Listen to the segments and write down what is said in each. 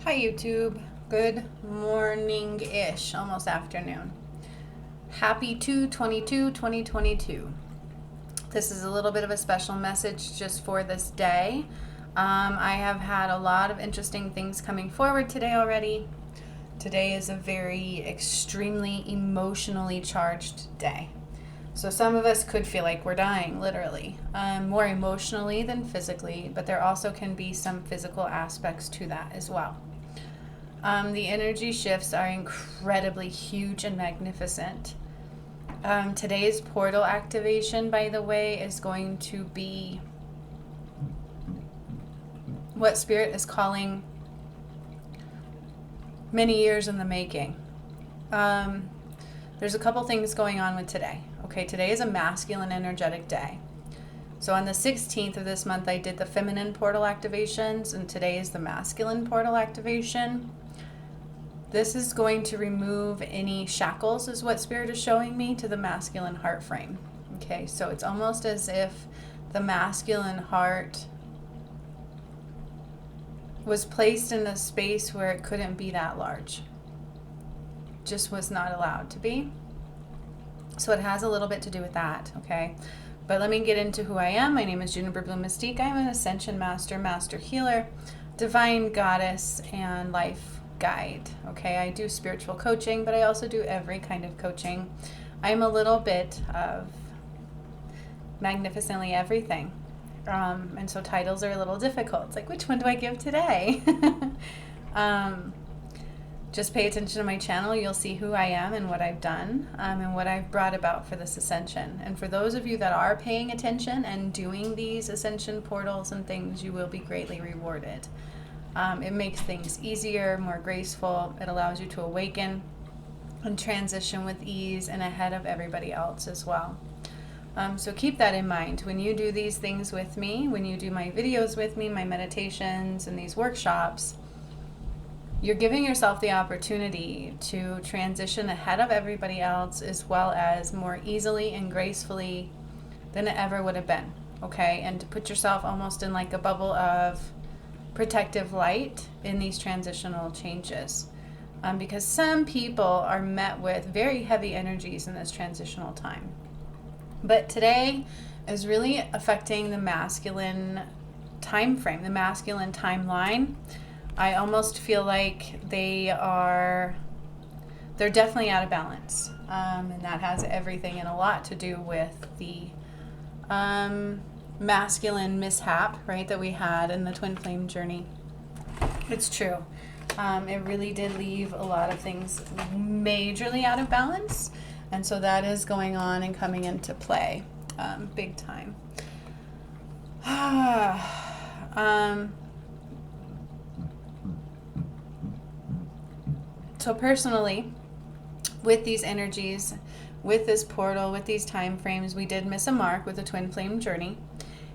Hi YouTube. Good morning-ish, almost afternoon. Happy 2/22/2022. This is a little bit of a special message just for this day. I have had a lot of interesting things coming forward today already. Today is a very extremely emotionally charged day. So some of us could feel like we're dying, literally, more emotionally than physically, but there also can be some physical aspects to that as well. The energy shifts are incredibly huge and magnificent. Today's portal activation, by the way, is going to be what Spirit is calling many years in the making. There's a couple things going on with today. Okay, today is a masculine energetic day. So on the 16th of this month, I did the feminine portal activations, and today is the masculine portal activation. This is going to remove any shackles, is what Spirit is showing me, to the masculine heart frame. Okay, so it's almost as if the masculine heart was placed in a space where it couldn't be that large. Just was not allowed to be. So it has a little bit to do with that, okay? But let me get into who I am. My name is Juniper Blue Mystique. I'm an Ascension Master, Master Healer, Divine Goddess, and Life Guide. Okay, I do spiritual coaching, but I also do every kind of coaching. I'm a little bit of magnificently everything. And so titles are a little difficult. It's like, which one do I give today? Just pay attention to my channel. You'll see who I am and what I've done, and what I've brought about for this ascension. And for those of you that are paying attention and doing these ascension portals and things, you will be greatly rewarded. It makes things easier, more graceful. It allows you to awaken and transition with ease and ahead of everybody else as well. So keep that in mind. When you do these things with me, when you do my videos with me, my meditations and these workshops, you're giving yourself the opportunity to transition ahead of everybody else, as well as more easily and gracefully than it ever would have been. Okay, and to put yourself almost in like a bubble of protective light in these transitional changes, because some people are met with very heavy energies in this transitional time. But today is really affecting the masculine time frame, the masculine timeline. I almost feel like they're definitely out of balance, and that has everything and a lot to do with the masculine mishap, right, that we had in the twin flame journey. It's true. It really did leave a lot of things majorly out of balance, and so that is going on and coming into play big time. So personally, with these energies, with this portal, with these time frames, we did miss a mark with the twin flame journey,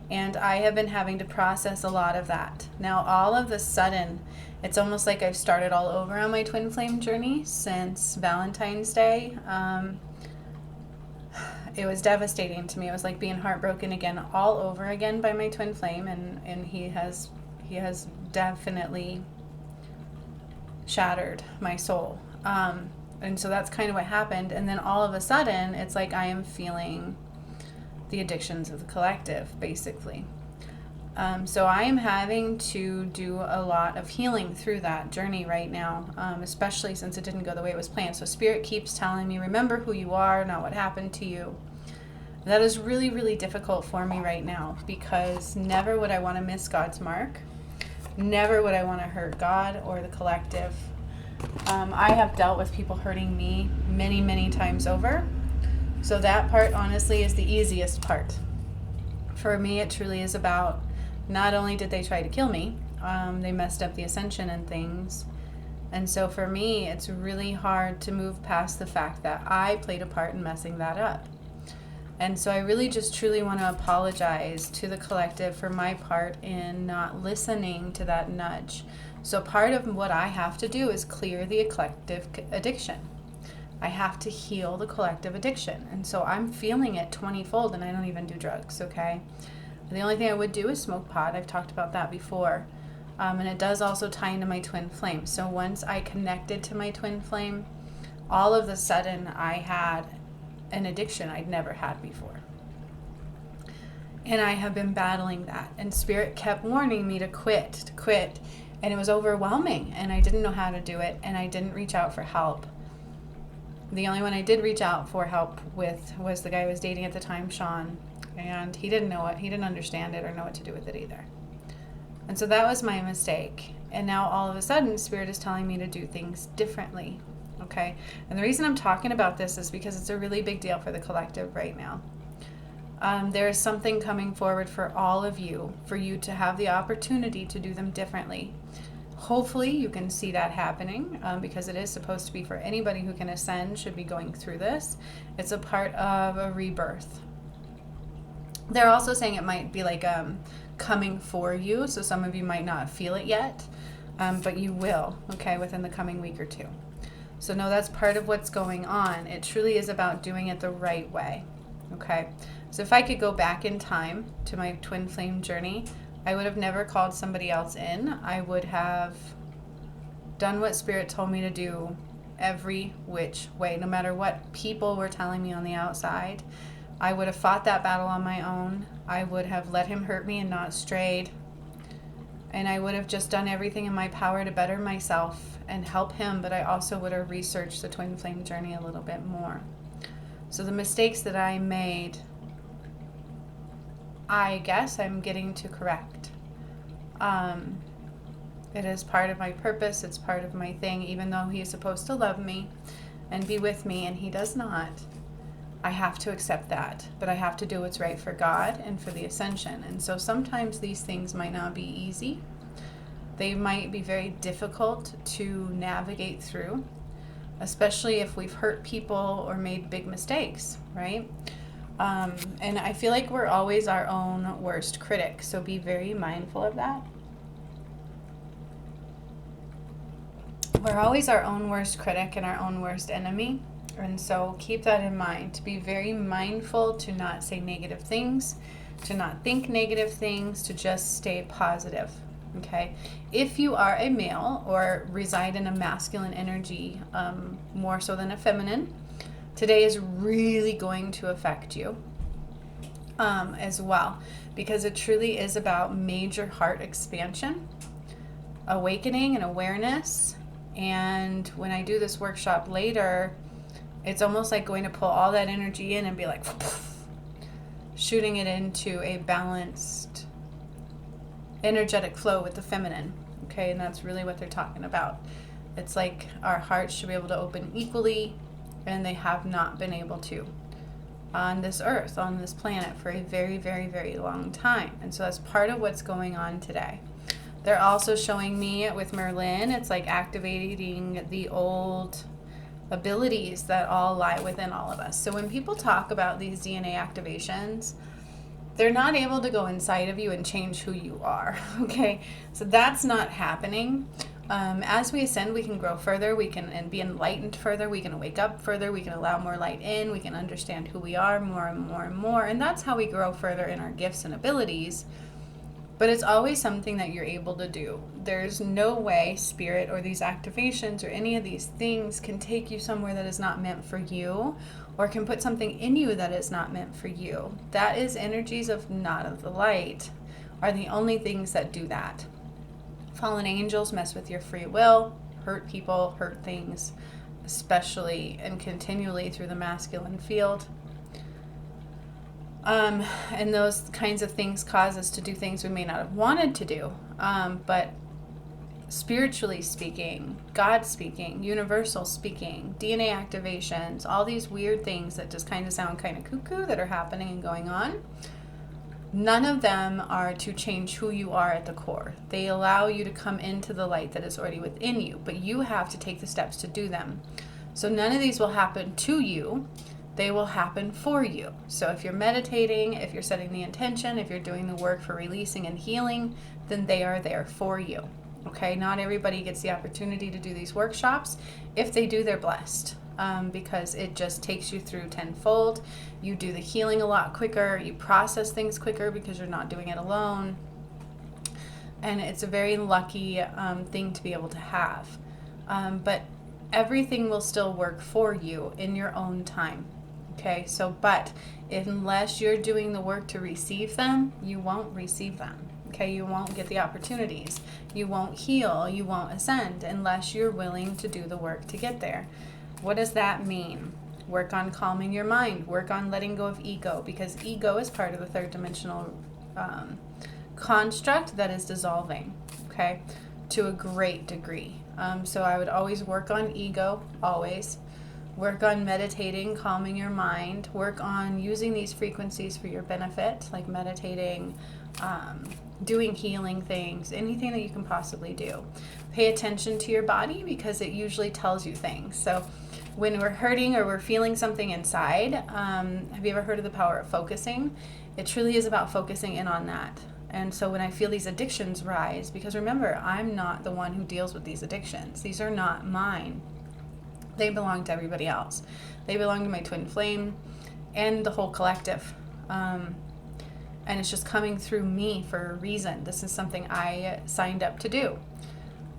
and I have been having to process a lot of that. Now, all of a sudden, it's almost like I've started all over on my twin flame journey since Valentine's Day. It was devastating to me. It was like being heartbroken again, all over again by my twin flame, and he has definitely shattered my soul. And so that's kind of what happened. And then all of a sudden, it's like I am feeling the addictions of the collective, basically. So I am having to do a lot of healing through that journey right now, especially since it didn't go the way it was planned. So Spirit keeps telling me, remember who you are, not what happened to you. That is really, really difficult for me right now, because never would I want to miss God's mark. Never would I want to hurt God or the collective. I have dealt with people hurting me many, many times over. So that part, honestly, is the easiest part. For me, it truly is about, not only did they try to kill me, they messed up the ascension and things. And so for me, it's really hard to move past the fact that I played a part in messing that up. And so I really just truly want to apologize to the collective for my part in not listening to that nudge. So part of what I have to do is clear the collective addiction. I have to heal the collective addiction. And so I'm feeling it 20-fold, and I don't even do drugs, okay? The only thing I would do is smoke pot. I've talked about that before. And it does also tie into my twin flame. So once I connected to my twin flame, all of a sudden I had an addiction I'd never had before. And I have been battling that. And Spirit kept warning me to quit. And it was overwhelming. And I didn't know how to do it. And I didn't reach out for help. The only one I did reach out for help with was the guy I was dating at the time, Sean. And he didn't know it. He didn't understand it or know what to do with it either. And so that was my mistake. And now all of a sudden, Spirit is telling me to do things differently. Okay? And the reason I'm talking about this is because it's a really big deal for the collective right now. There is something coming forward for all of you, for you to have the opportunity to do them differently. Hopefully you can see that happening, because it is supposed to be for anybody who can ascend, should be going through this. It's a part of a rebirth. They're also saying it might be like coming for you, so some of you might not feel it yet, but you will, okay, within the coming week or two. So no, that's part of what's going on. It truly is about doing it the right way, okay? So if I could go back in time to my twin flame journey, I would have never called somebody else in. I would have done what Spirit told me to do every which way, no matter what people were telling me on the outside. I would have fought that battle on my own. I would have let him hurt me and not strayed. And I would have just done everything in my power to better myself and help him, but I also would have researched the twin flame journey a little bit more. So the mistakes that I made, I guess I'm getting to correct. It is part of my purpose. It's part of my thing. Even though he is supposed to love me and be with me, and he does not, I have to accept that. But I have to do what's right for God and for the ascension. And so sometimes these things might not be easy. They might be very difficult to navigate through, especially if we've hurt people or made big mistakes, right? And I feel like we're always our own worst critic, so be very mindful of that. We're always our own worst critic and our own worst enemy, and so keep that in mind. To be very mindful to not say negative things, to not think negative things, to just stay positive, okay? If you are a male or reside in a masculine energy, more so than a feminine, today is really going to affect you as well, because it truly is about major heart expansion, awakening and awareness. And when I do this workshop later, it's almost like going to pull all that energy in and be like shooting it into a balanced energetic flow with the feminine, okay? And that's really what they're talking about. It's like our hearts should be able to open equally, and they have not been able to on this earth, on this planet, for a very, very, very long time. And so that's part of what's going on today. They're also showing me with Merlin, it's like activating the old abilities that all lie within all of us. So when people talk about these DNA activations, they're not able to go inside of you and change who you are, okay? So that's not happening. As we ascend, we can grow further, we can and be enlightened further, we can wake up further, we can allow more light in, we can understand who we are more and more and more, and that's how we grow further in our gifts and abilities. But it's always something that you're able to do. There's no way Spirit or these activations or any of these things can take you somewhere that is not meant for you, or can put something in you that is not meant for you. That is energies of not of the light are the only things that do that. Fallen angels mess with your free will, hurt people, hurt things, especially and continually through the masculine field. And those kinds of things cause us to do things we may not have wanted to do. But spiritually speaking, God speaking, universal speaking, DNA activations, all these weird things that just kind of sound kind of cuckoo that are happening and going on, none of them are to change who you are at the core. They allow you to come into the light that is already within you, but you have to take the steps to do them. So none of these will happen to you. They will happen for you. So if you're meditating, if you're setting the intention, if you're doing the work for releasing and healing, then they are there for you. Okay, not everybody gets the opportunity to do these workshops. If they do, they're blessed, because it just takes you through tenfold. You do the healing a lot quicker. You process things quicker because you're not doing it alone. And it's a very lucky thing to be able to have. But everything will still work for you in your own time. Okay, so, but unless you're doing the work to receive them, you won't receive them. Okay, you won't get the opportunities. You won't heal. You won't ascend unless you're willing to do the work to get there. What does that mean? Work on calming your mind. Work on letting go of ego, because ego is part of the third dimensional construct that is dissolving, okay, to a great degree. So I would always work on ego, always. Work on meditating, calming your mind. Work on using these frequencies for your benefit, like meditating, doing healing things, anything that you can possibly do. Pay attention to your body, because it usually tells you things. So when we're hurting or we're feeling something inside, have you ever heard of the power of focusing? It truly is about focusing in on that. And so when I feel these addictions rise, because remember, I'm not the one who deals with these addictions. These are not mine. They belong to everybody else. They belong to my twin flame and the whole collective. And it's just coming through me for a reason. This is something I signed up to do.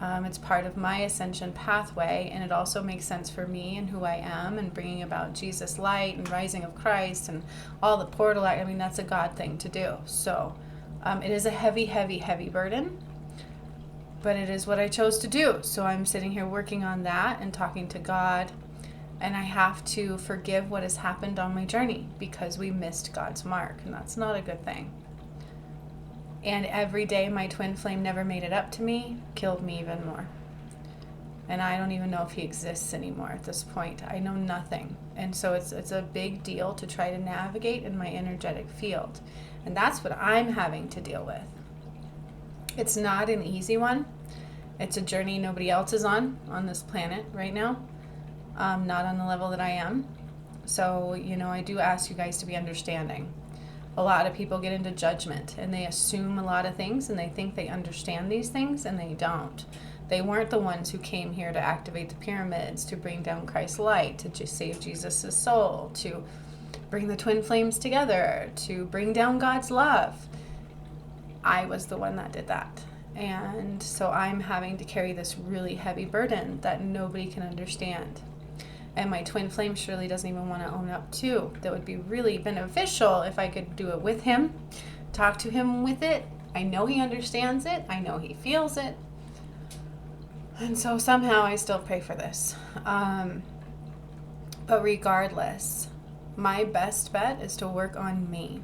It's part of my ascension pathway, and it also makes sense for me and who I am, and bringing about Jesus light and rising of Christ and all the portal. I mean, that's a God thing to do. So it is a heavy, heavy, heavy burden, but it is what I chose to do. So I'm sitting here working on that and talking to God, and I have to forgive what has happened on my journey, because we missed God's mark, and that's not a good thing. And every day my twin flame never made it up to me killed me even more. And I don't even know if he exists anymore at this point. I know nothing. And so it's a big deal to try to navigate in my energetic field. And that's what I'm having to deal with. It's not an easy one. It's a journey nobody else is on this planet right now. Not on the level that I am. So, I do ask you guys to be understanding. A lot of people get into judgment, and they assume a lot of things, and they think they understand these things, and they don't. They weren't the ones who came here to activate the pyramids, to bring down Christ's light, to just save Jesus' soul, to bring the twin flames together, to bring down God's love. I was the one that did that. And so I'm having to carry this really heavy burden that nobody can understand. And my twin flame surely doesn't even want to own up to. That would be really beneficial if I could do it with him, talk to him with it. I know he understands it. I know he feels it. And so somehow I still pray for this. But regardless, my best bet is to work on me.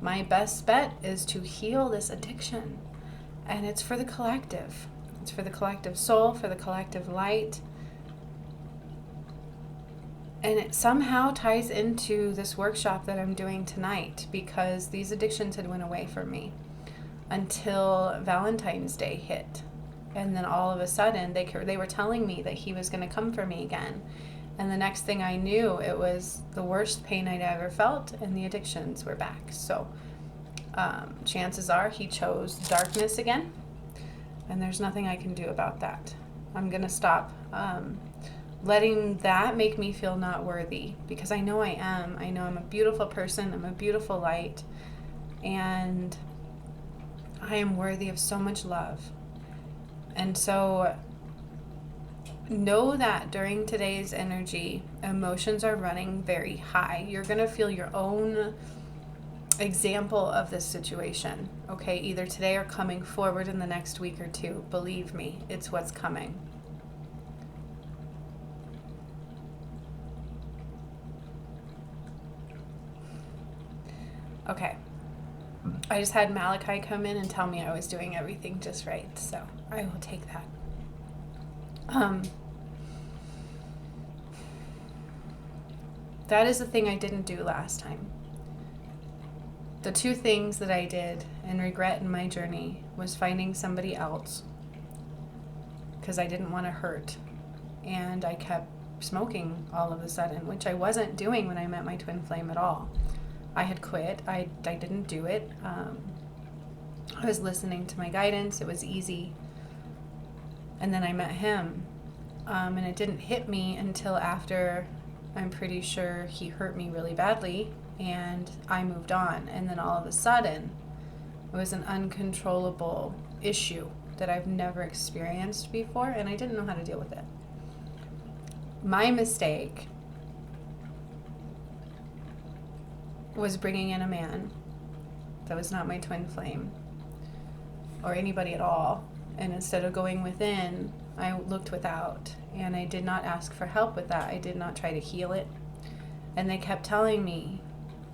My best bet is to heal this addiction. And it's for the collective. It's for the collective soul, for the collective light. And it somehow ties into this workshop that I'm doing tonight, because these addictions had went away from me until Valentine's Day hit. And then all of a sudden, they were telling me that he was going to come for me again. And the next thing I knew, it was the worst pain I'd ever felt, and the addictions were back. So chances are he chose darkness again, and there's nothing I can do about that. I'm going to stop letting that make me feel not worthy, because I know I am. I know I'm a beautiful person. I'm a beautiful light, and I am worthy of so much love. And so know that during today's energy, emotions are running very high. You're going to feel your own example of this situation, okay? Either today or coming forward in the next week or two. Believe me, it's what's coming. Okay, I just had Malachi come in and tell me I was doing everything just right, so I will take that. That is the thing I didn't do last time. The two things that I did and regret in my journey was finding somebody else, because I didn't want to hurt, and I kept smoking all of a sudden, which I wasn't doing when I met my twin flame at all. I had quit. I didn't do it. I was listening to my guidance. It was easy. And then I met him. And it didn't hit me until after, I'm pretty sure, he hurt me really badly, and I moved on. And then all of a sudden, It was an uncontrollable issue that I've never experienced before, and I didn't know how to deal with it. My mistake was bringing in a man that was not my twin flame or anybody at all. And instead of going within, I looked without, and I did not ask for help with that. I did not try to heal it. And they kept telling me,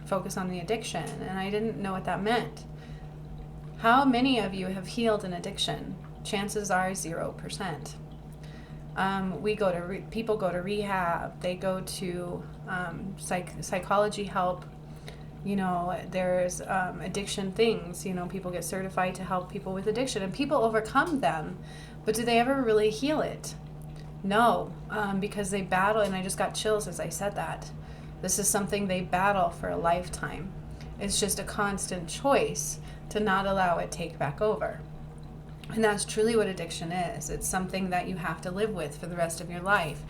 focus on the addiction, and I didn't know what that meant. How many of you have healed an addiction? Chances are 0%. People go to rehab. They go to psychology help. You know, there's addiction things. You know, people get certified to help people with addiction, and people overcome them. But do they ever really heal it? No, because they battle, and I just got chills as I said that. This is something they battle for a lifetime. It's just a constant choice to not allow it take back over. And that's truly what addiction is. It's something that you have to live with for the rest of your life.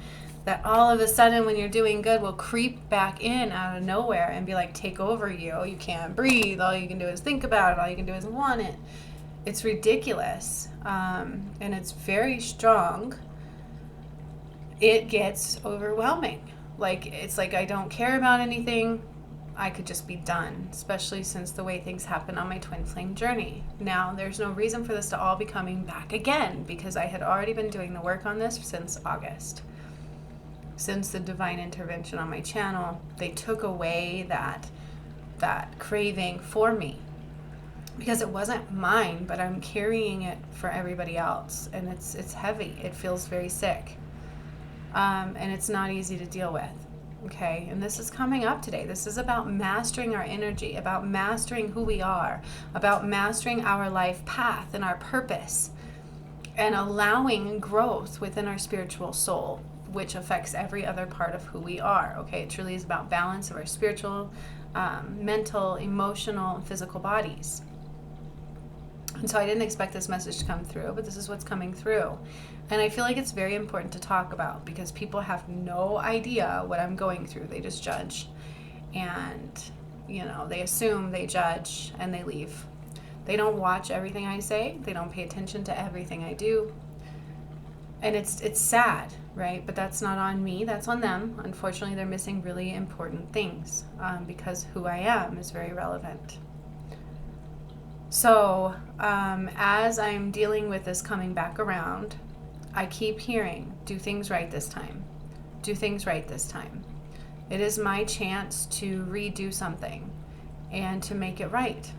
That all of a sudden when you're doing good will creep back in out of nowhere and be like, take over you. You can't breathe. All you can do is think about it. All you can do is want it. It's ridiculous. And it's very strong. It gets overwhelming. It's like I don't care about anything. I could just be done, especially since the way things happen on my twin flame journey. Now, there's no reason for this to all be coming back again, because I had already been doing the work on this since August. Since the divine intervention on my channel, they took away that craving for me, because it wasn't mine, but I'm carrying it for everybody else, and it's heavy. It feels very sick. And it's not easy to deal with, okay? And this is coming up today. This is about mastering our energy, about mastering who we are, about mastering our life path and our purpose, and allowing growth within our spiritual soul, which affects every other part of who we are, okay? It truly is about balance of our spiritual, mental, emotional, and physical bodies. And so I didn't expect this message to come through, but this is what's coming through. And I feel like it's very important to talk about, because people have no idea what I'm going through. They just judge. And, you know, they assume, they judge, and they leave. They don't watch everything I say. They don't pay attention to everything I do. And it's sad, right? But that's not on me. That's on them. Unfortunately, they're missing really important things, because who I am is very relevant. So as I'm dealing with this coming back around, I keep hearing, do things right this time. Do things right this time. It is my chance to redo something and to make it right.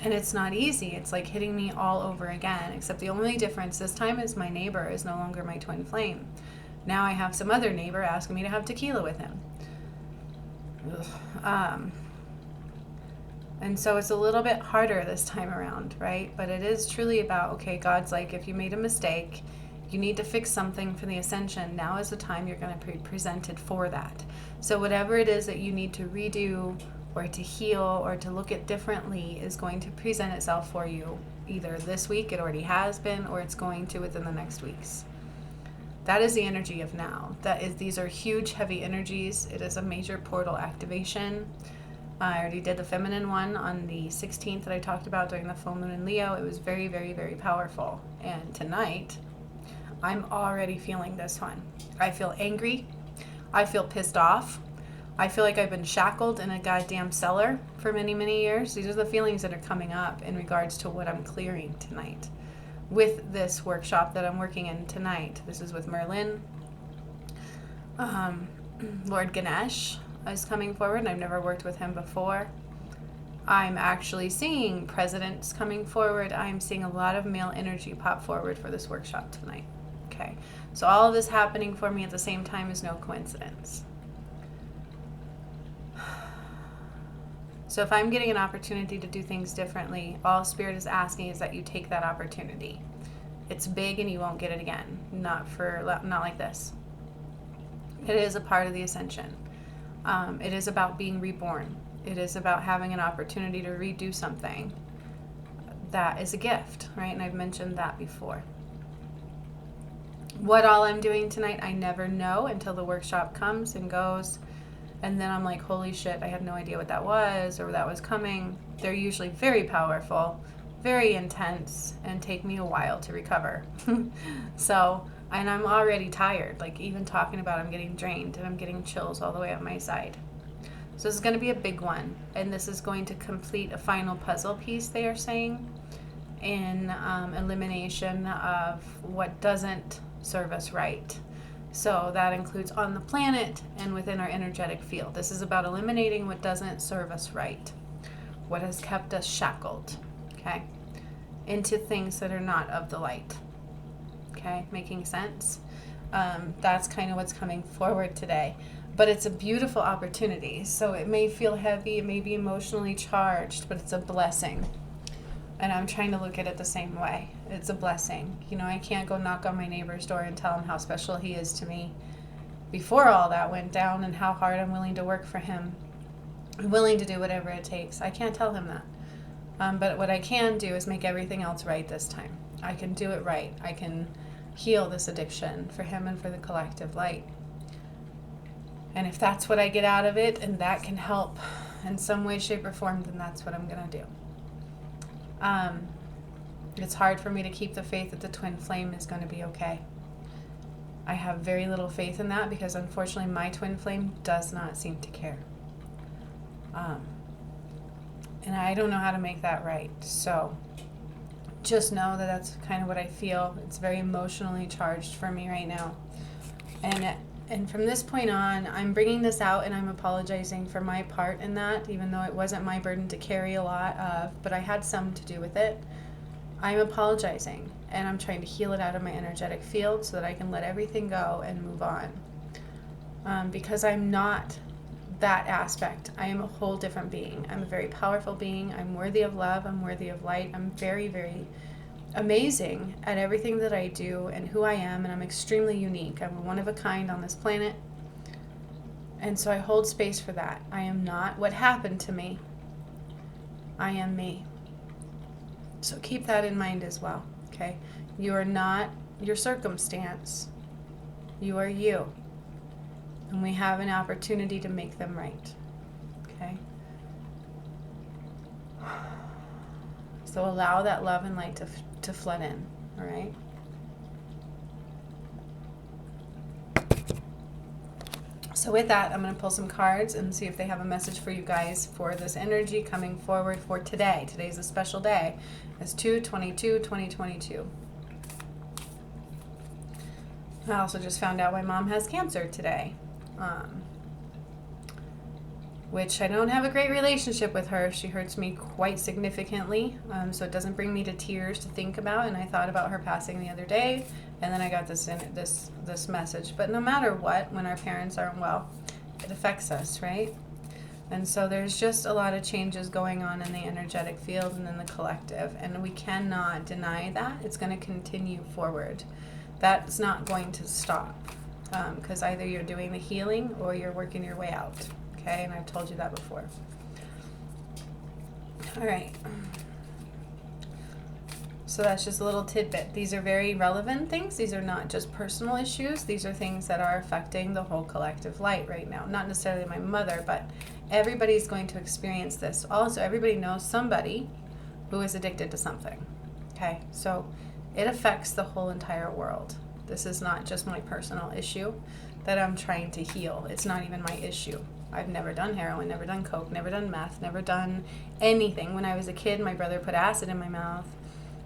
And it's not easy. It's like hitting me all over again, except the only difference this time is my neighbor is no longer my twin flame. Now I have some other neighbor asking me to have tequila with him. And so it's a little bit harder this time around, right? But it is truly about, okay, God's like, if you made a mistake, you need to fix something for the ascension. Now is the time you're going to be presented for that. So whatever it is that you need to redo or to heal or to look at differently is going to present itself for you. Either this week, it already has been, or it's going to within the next weeks. That is the energy of now. These are huge, heavy energies. It is a major portal activation. I already did the feminine one on the 16th that I talked about during the full moon in Leo. It was very, very, very powerful. And tonight, I'm already feeling this one. I feel angry. I feel pissed off. I feel like I've been shackled in a goddamn cellar for many, many years. These are the feelings that are coming up in regards to what I'm clearing tonight with this workshop that I'm working in tonight. This is with Merlin. Lord Ganesh is coming forward, and I've never worked with him before. I'm actually seeing presidents coming forward. I'm seeing a lot of male energy pop forward for this workshop tonight. Okay, so all of this happening for me at the same time is no coincidence. So if I'm getting an opportunity to do things differently, all Spirit is asking is that you take that opportunity. It's big and you won't get it again. Not like this. It is a part of the ascension. It is about being reborn. It is about having an opportunity to redo something. That is a gift, right? And I've mentioned that before. What all I'm doing tonight, I never know until the workshop comes and goes. And then I'm like, holy shit, I had no idea what that was or that was coming. They're usually very powerful, very intense, and take me a while to recover. So, and I'm already tired. Like, even talking about it, I'm getting drained and I'm getting chills all the way up my side. So this is going to be a big one, and this is going to complete a final puzzle piece, they are saying, in elimination of what doesn't serve us right. So that includes on the planet and within our energetic field. This is about eliminating what doesn't serve us right, what has kept us shackled, okay, into things that are not of the light. Okay, making sense? That's kind of what's coming forward today. But it's a beautiful opportunity. So it may feel heavy, it may be emotionally charged, but it's a blessing. And I'm trying to look at it the same way. It's a blessing. You know, I can't go knock on my neighbor's door and tell him how special he is to me before all that went down and how hard I'm willing to work for him. I'm willing to do whatever it takes. I can't tell him that. But what I can do is make everything else right this time. I can do it right. I can heal this addiction for him and for the collective light. And if that's what I get out of it and that can help in some way, shape, or form, then that's what I'm going to do. It's hard for me to keep the faith that the twin flame is going to be okay. I have very little faith in that because unfortunately my twin flame does not seem to care. And I don't know how to make that right. So just know that that's kind of what I feel. It's very emotionally charged for me right now. And from this point on, I'm bringing this out and I'm apologizing for my part in that, even though it wasn't my burden to carry a lot of, but I had some to do with it. I'm apologizing and I'm trying to heal it out of my energetic field so that I can let everything go and move on. Because I'm not that aspect. I am a whole different being. I'm a very powerful being. I'm worthy of love. I'm worthy of light. I'm very, very amazing at everything that I do and who I am, and I'm extremely unique. I'm one of a kind on this planet, and so I hold space for that. I am not what happened to me. I am me. So keep that in mind as well, okay? You are not your circumstance. You are you. And we have an opportunity to make them right, okay? So allow that love and light to flood in, all right? So with that, I'm going to pull some cards and see if they have a message for you guys for this energy coming forward for today. Today's a special day. It's 2/22/2022. I also just found out my mom has cancer today. Which I don't have a great relationship with her. She hurts me quite significantly, so it doesn't bring me to tears to think about. And I thought about her passing the other day, and then I got this message. But no matter what, when our parents aren't well, it affects us, right? And so there's just a lot of changes going on in the energetic field and in the collective, and we cannot deny that. It's going to continue forward. That's not going to stop, because either you're doing the healing or you're working your way out. Okay, and I've told you that before. All right. So that's just a little tidbit. These are very relevant things. These are not just personal issues. These are things that are affecting the whole collective light right now. Not necessarily my mother, but everybody's going to experience this. Also, everybody knows somebody who is addicted to something. Okay, so it affects the whole entire world. This is not just my personal issue that I'm trying to heal. It's not even my issue. I've never done heroin, never done coke, never done meth, never done anything. When I was a kid, my brother put acid in my mouth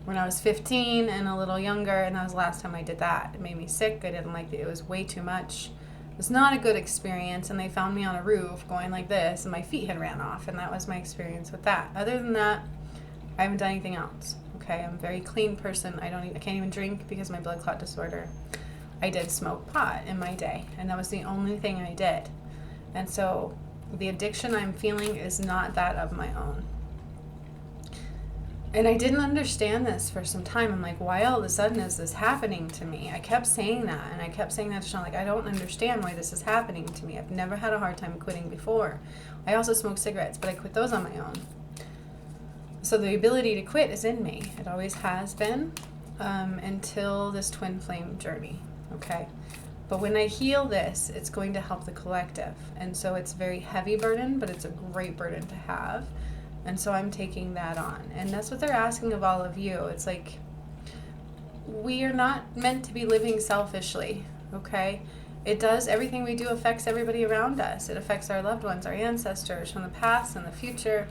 when I was 15 and a little younger, and that was the last time I did that. It made me sick. I didn't like it. It was way too much. It was not a good experience, and they found me on a roof going like this, and my feet had ran off, and that was my experience with that. Other than that, I haven't done anything else. Okay, I'm a very clean person. I can't even drink because of my blood clot disorder. I did smoke pot in my day, and that was the only thing I did. And so the addiction I'm feeling is not that of my own. And I didn't understand this for some time. I'm like, why all of a sudden is this happening to me? I kept saying that, and I kept saying that to Sean, like, I don't understand why this is happening to me. I've never had a hard time quitting before. I also smoke cigarettes, but I quit those on my own. So the ability to quit is in me. It always has been, until this twin flame journey, okay? But when I heal this, it's going to help the collective. And so it's a very heavy burden, but it's a great burden to have. And so I'm taking that on. And that's what they're asking of all of you. It's like, we are not meant to be living selfishly, okay? It does, everything we do affects everybody around us. It affects our loved ones, our ancestors from the past and the future.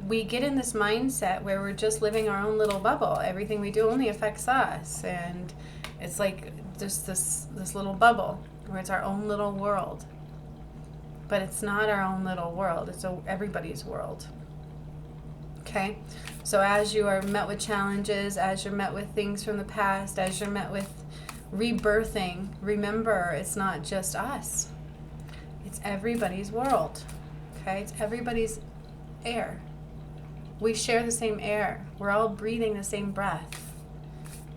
We get in this mindset where we're just living our own little bubble. Everything we do only affects us. And it's like just this little bubble where it's our own little world. But it's not our own little world. It's everybody's world. Okay? So as you are met with challenges, as you're met with things from the past, as you're met with rebirthing, remember, it's not just us. It's everybody's world. Okay? It's everybody's air. We share the same air. We're all breathing the same breath.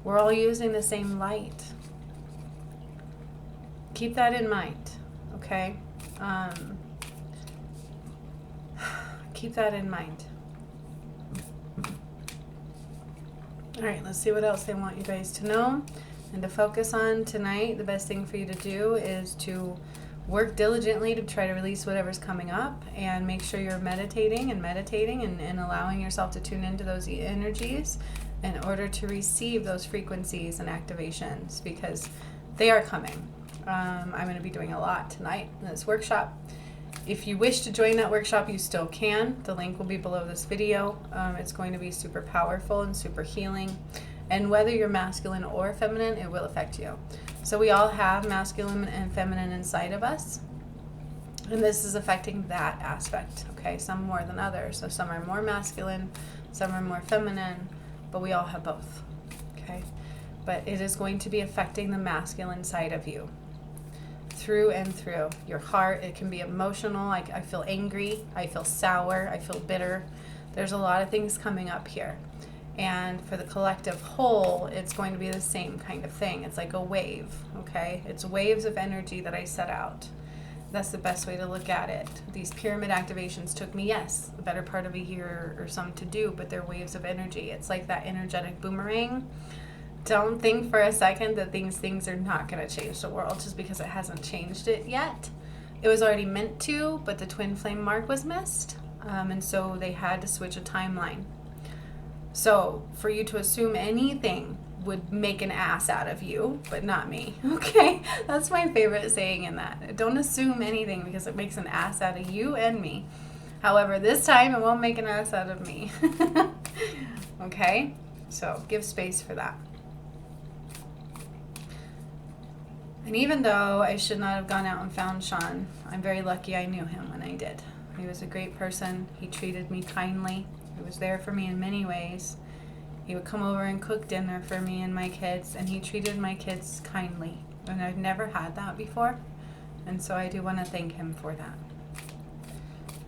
We're all using the same light. Keep that in mind, okay? Keep that in mind. All right, let's see what else they want you guys to know and to focus on tonight. The best thing for you to do is to work diligently to try to release whatever's coming up, and make sure you're meditating and allowing yourself to tune into those energies in order to receive those frequencies and activations, because they are coming. I'm going to be doing a lot tonight in this workshop. If you wish to join that workshop, you still can. The link will be below this video. It's going to be super powerful and super healing. And whether you're masculine or feminine, it will affect you. So we all have masculine and feminine inside of us. And this is affecting that aspect, okay? Some more than others. So some are more masculine, some are more feminine, but we all have both, okay? But it is going to be affecting the masculine side of you. Through and through. Your heart, it can be emotional. I feel angry, I feel sour, I feel bitter. There's a lot of things coming up here. And for the collective whole, it's going to be the same kind of thing. It's like a wave, okay? It's waves of energy that I set out. That's the best way to look at it. These pyramid activations took me, yes, the better part of a year or some to do, but they're waves of energy. It's like that energetic boomerang. Don't think for a second that these things are not going to change the world just because it hasn't changed it yet. It was already meant to, but the twin flame mark was missed. And so they had to switch a timeline. So for you to assume anything would make an ass out of you, but not me, okay? That's my favorite saying in that. Don't assume anything because it makes an ass out of you and me. However, this time it won't make an ass out of me. Okay? So give space for that. And even though I should not have gone out and found Sean, I'm very lucky I knew him when I did. He was a great person. He treated me kindly. He was there for me in many ways. He would come over and cook dinner for me and my kids, and he treated my kids kindly. And I've never had that before, and so I do want to thank him for that.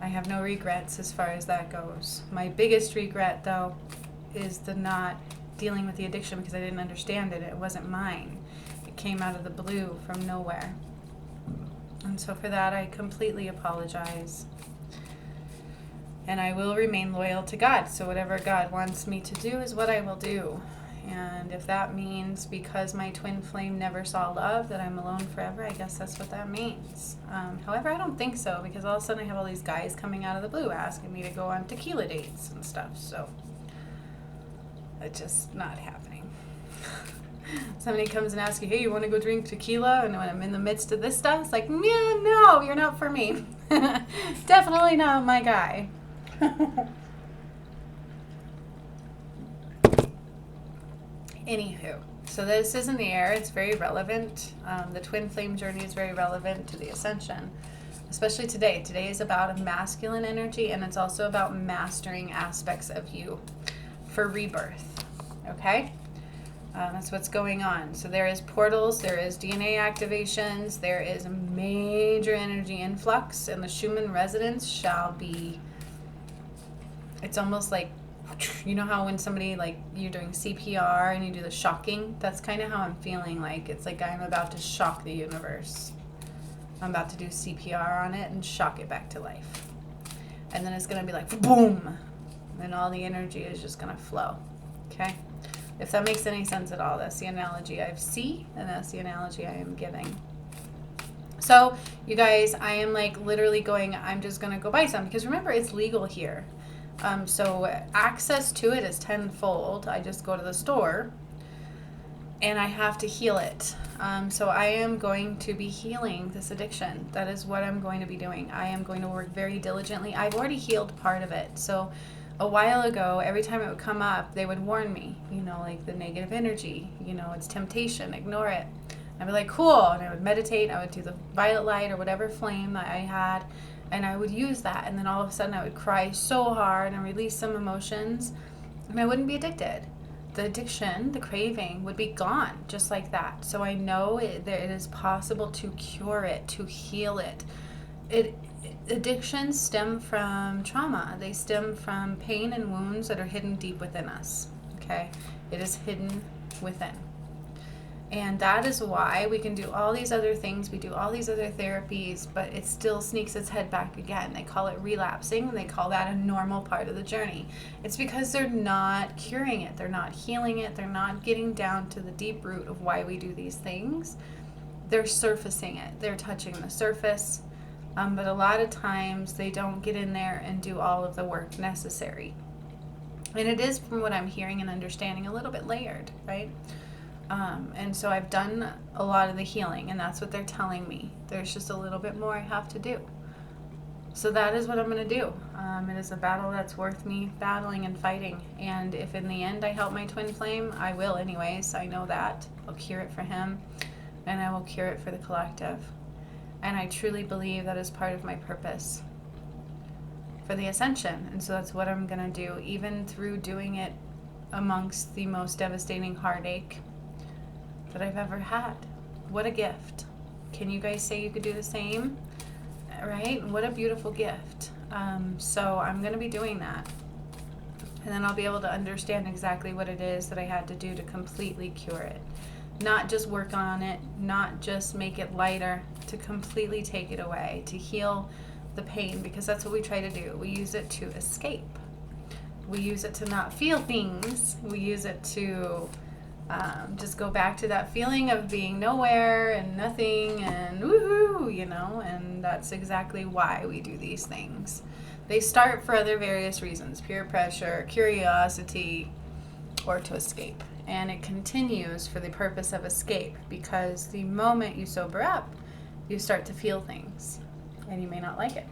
I have no regrets as far as that goes. My biggest regret, though, is the not dealing with the addiction because I didn't understand it. It wasn't mine. It came out of the blue from nowhere. And so for that, I completely apologize. And I will remain loyal to God. So whatever God wants me to do is what I will do. And if that means because my twin flame never saw love that I'm alone forever, I guess that's what that means. However, I don't think so, because all of a sudden I have all these guys coming out of the blue asking me to go on tequila dates and stuff. So it's just not happening. Somebody comes and asks you, hey, you want to go drink tequila? And when I'm in the midst of this stuff, it's like, yeah, no, you're not for me. Definitely not my guy. Anywho, so this is in the air. It's very relevant. The twin flame journey is very relevant to the ascension, especially today. Today is about a masculine energy, and it's also about mastering aspects of you for rebirth. Okay? That's what's going on. So there is portals, there is DNA activations, there is a major energy influx, and the Schumann resonance shall be, it's almost like, you know how when somebody, like, you're doing CPR and you do the shocking? That's kind of how I'm feeling like. It's like I'm about to shock the universe. I'm about to do CPR on it and shock it back to life. And then it's going to be like, boom! And all the energy is just going to flow. Okay? If that makes any sense at all, that's the analogy I see, and that's the analogy I am giving. So, you guys, I am like literally going, I'm just going to go buy some, because remember, it's legal here. So access to it is tenfold. I just go to the store and I have to heal it. So I am going to be healing this addiction. That is what I'm going to be doing. I am going to work very diligently. I've already healed part of it. So a while ago, every time it would come up, they would warn me, like the negative energy, it's temptation, ignore it. I'd be like, cool. And I would meditate. I would do the violet light or whatever flame that I had. And I would use that. And then all of a sudden I would cry so hard and release some emotions. And I wouldn't be addicted. The addiction, the craving would be gone just like that. So I know that it is possible to cure it, to heal it. Addictions stem from trauma. They stem from pain and wounds that are hidden deep within us. Okay? It is hidden within. And that is why we can do all these other things. We do all these other therapies, but it still sneaks its head back again. They call it relapsing. They call that a normal part of the journey. It's because they're not curing it. They're not healing it. They're not getting down to the deep root of why we do these things. They're surfacing it. They're touching the surface. But a lot of times they don't get in there and do all of the work necessary. And it is, from what I'm hearing and understanding, a little bit layered, right? And so I've done a lot of the healing, and that's what they're telling me. There's just a little bit more I have to do. So that is what I'm going to do. It is a battle that's worth me battling and fighting. And if in the end I help my twin flame, I will anyways. I know that. I'll cure it for him, and I will cure it for the collective. And I truly believe that is part of my purpose for the ascension. And so that's what I'm going to do, even through doing it amongst the most devastating heartache that I've ever had. What a gift. Can you guys say you could do the same? Right? What a beautiful gift. So I'm going to be doing that. And then I'll be able to understand exactly what it is that I had to do to completely cure it. Not just work on it, not just make it lighter, to completely take it away, to heal the pain, because that's what we try to do. We use it to escape. We use it to not feel things. We use it to just go back to that feeling of being nowhere and nothing and woohoo, and that's exactly why we do these things. They start for other various reasons: peer pressure, curiosity, or to escape. And it continues for the purpose of escape, because the moment you sober up, you start to feel things, and you may not like it.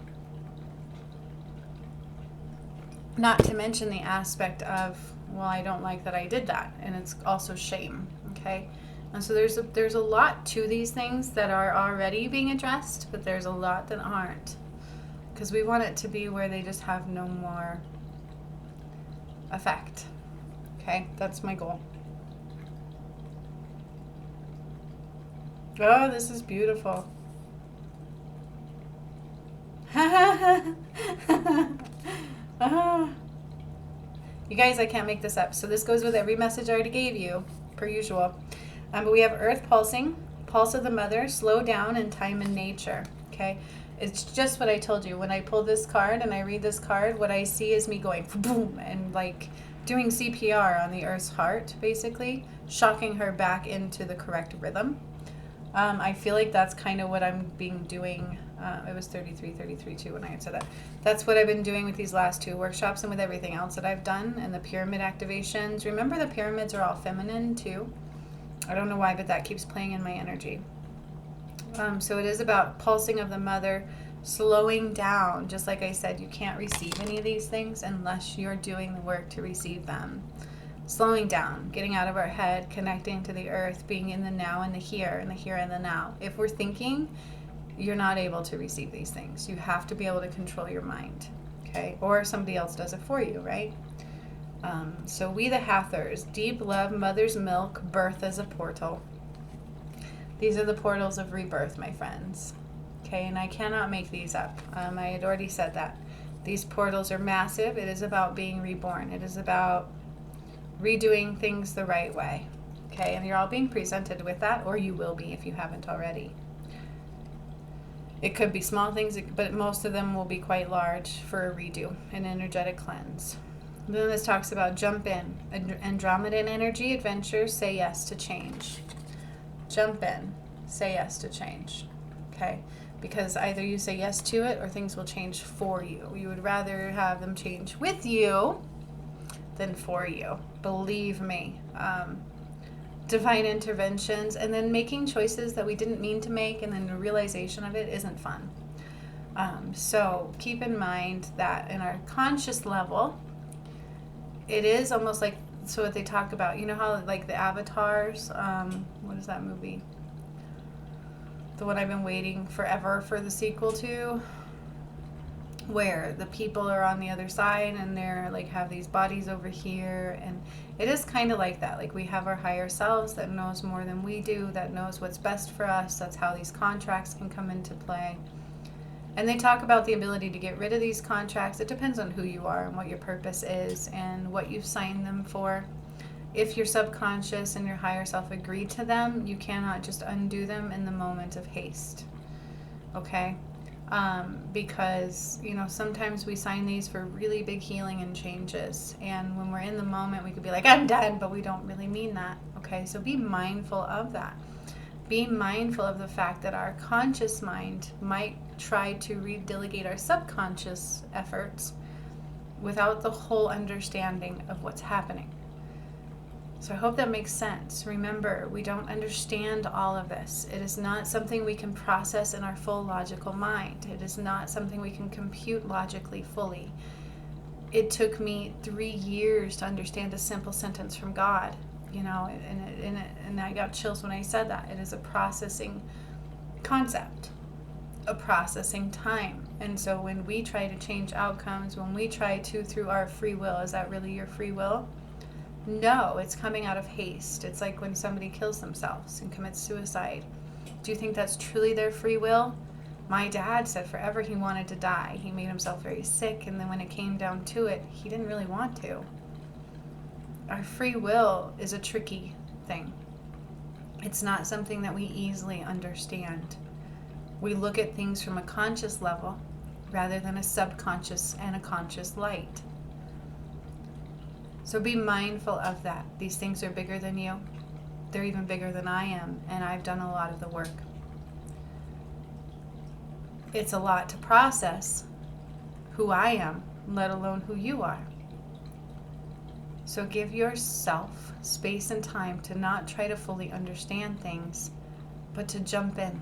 Not to mention the aspect of, well, I don't like that I did that, and it's also shame, okay? And so there's a lot to these things that are already being addressed, but there's a lot that aren't, because we want it to be where they just have no more effect, okay? That's my goal. Oh, this is beautiful. You guys, I can't make this up. So this goes with every message I already gave you, per usual. But we have Earth pulsing, pulse of the mother, slow down, and time in nature. Okay, it's just what I told you. When I pull this card and I read this card, what I see is me going boom and like doing CPR on the Earth's heart, basically shocking her back into the correct rhythm. I feel like that's kind of what I'm doing. It was 33 too when I had said that. That's what I've been doing with these last two workshops and with everything else that I've done, and the pyramid activations. Remember, the pyramids are all feminine too. I don't know why, but that keeps playing in my energy. So it is about pulsing of the mother, slowing down. Just like I said, you can't receive any of these things unless you're doing the work to receive them. Slowing down, getting out of our head, connecting to the earth, being in the now and the here and the now. If we're thinking, you're not able to receive these things. You have to be able to control your mind, okay? Or somebody else does it for you, right? So we the Hathors, deep love, mother's milk, birth as a portal. These are the portals of rebirth, my friends. Okay, and I cannot make these up. I had already said that. These portals are massive. It is about being reborn. It is about redoing things the right way. Okay, and you're all being presented with that, or you will be if you haven't already. It could be small things, but most of them will be quite large for a redo, an energetic cleanse. Then this talks about jump in. Andromedan energy, adventure, say yes to change. Jump in, say yes to change. Okay? Because either you say yes to it or things will change for you. You would rather have them change with you than for you. Believe me. Divine interventions and then making choices that we didn't mean to make, and then the realization of it isn't fun. So keep in mind that in our conscious level, it is almost like, so what they talk about, you know how like the avatars, what is that movie? The one I've been waiting forever for the sequel to, where the people are on the other side and they're like have these bodies over here, and it is kind of like that. Like we have our higher selves that knows more than we do, that knows what's best for us. That's how these contracts can come into play. And they talk about the ability to get rid of these contracts. It depends on who you are and what your purpose is and what you've signed them for. If your subconscious and your higher self agreed to them, you cannot just undo them in the moment of haste. Okay? Because, you know, sometimes we sign these for really big healing and changes. And when we're in the moment, we could be like, I'm done, but we don't really mean that. Okay? So be mindful of that. Be mindful of the fact that our conscious mind might try to redelegate our subconscious efforts without the whole understanding of what's happening. So I hope that makes sense. Remember, we don't understand all of this. It is not something we can process in our full logical mind. It is not something we can compute logically fully. It took me 3 years to understand a simple sentence from God, you know, and I got chills when I said that. It is a processing concept, a processing time. And so when we try to change outcomes, when we try to, through our free will, is that really your free will? No, it's coming out of haste. It's like when somebody kills themselves and commits suicide. Do you think that's truly their free will? My dad said forever he wanted to die. He made himself very sick, and then when it came down to it, he didn't really want to. Our free will is a tricky thing. It's not something that we easily understand. We look at things from a conscious level rather than a subconscious and a conscious light. So be mindful of that. These things are bigger than you. They're even bigger than I am, and I've done a lot of the work. It's a lot to process who I am, let alone who you are. So give yourself space and time to not try to fully understand things, but to jump in.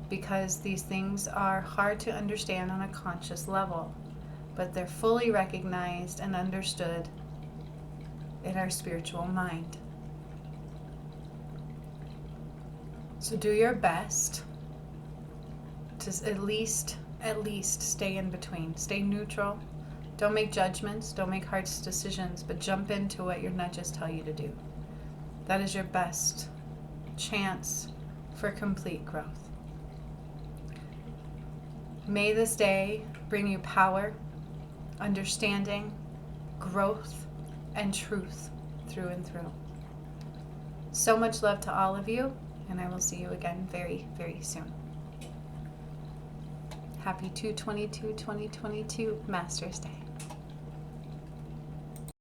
Because these things are hard to understand on a conscious level, but they're fully recognized and understood in our spiritual mind. So do your best to at least stay in between. Stay neutral. Don't make judgments. Don't make harsh decisions, but jump into what your nudges tell you to do. That is your best chance for complete growth. May this day bring you power, understanding, growth, and truth through and through. So much love to all of you, and I will see you again very, very soon. Happy 2/22/2022 Masters Day.